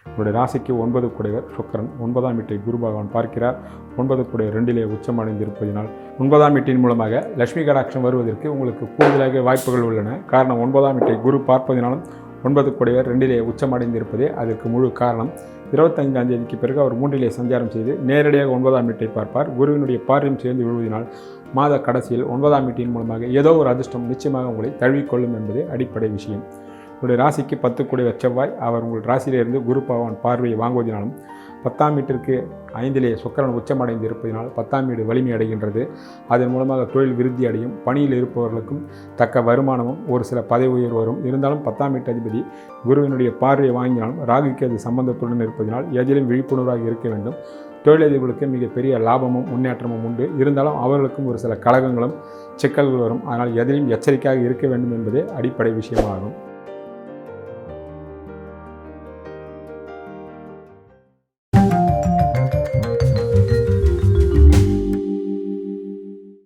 உங்களுடைய ராசிக்கு 9 குடைவர் சுக்கிரன், 9ஆம் வீட்டை குரு பகவான் பார்க்கிறார். 9 குடைவர் 2லே உச்சமடைந்திருப்பதினால் 9ஆம் வீட்டின் மூலமாக லட்சுமி கடாட்சம் வருவதற்கு உங்களுக்கு கூடுதலாக வாய்ப்புகள் உள்ளன. காரணம் 9ஆம் வீட்டை குரு பார்ப்பதினாலும் 9 குடைவர் 2லே உச்சமடைந்திருப்பதே அதற்கு முழு காரணம். 25ஆம் தேதிக்கு பிறகு அவர் 3லே சஞ்சாரம் செய்து நேரடியாக 9ஆம் வீட்டை பார்ப்பார். குருவினுடைய பார்வையும் சேர்ந்து விழுவதினால் மாத கடைசியில் 9ஆம் வீட்டின் மூலமாக ஏதோ ஒரு அதிர்ஷ்டம் நிச்சயமாக உங்களை தழுவிக்கொள்ளும் என்பதே அடிப்படை விஷயம். உங்களுடைய ராசிக்கு 10 குடைவர் செவ்வாய், அவர் உங்கள் ராசியிலிருந்து குரு பகவான் பார்வையை வாங்குவதனாலும் 10ஆம் வீட்டிற்கு 5லே சுக்கிரன் உச்சமடைந்து இருப்பதனால் 10ஆம் வீடு வலிமை அடைகின்றது. அதன் மூலமாக தொழில் விருத்தி அடையும். பணியில் இருப்பவர்களுக்கும் தக்க வருமானமும் ஒரு சில பதவி உயர்வு வரும். இருந்தாலும் 10ஆம் வீட்டு அதிபதி குருவினுடைய பார்வையை வாங்கினாலும் ராகுக்கு அது சம்பந்தத்துடன் இருப்பதனால் எதிலும் விழிப்புணர்வாக இருக்க வேண்டும். தொழிலதிபர்களுக்கு மிகப்பெரிய லாபமும் முன்னேற்றமும் உண்டு. இருந்தாலும் அவர்களுக்கும் ஒரு சில கலகங்களும் சிக்கல்கள் வரும். அதனால் எதிலும் எச்சரிக்கையாக இருக்க வேண்டும் என்பதே அடிப்படை விஷயமாகும்.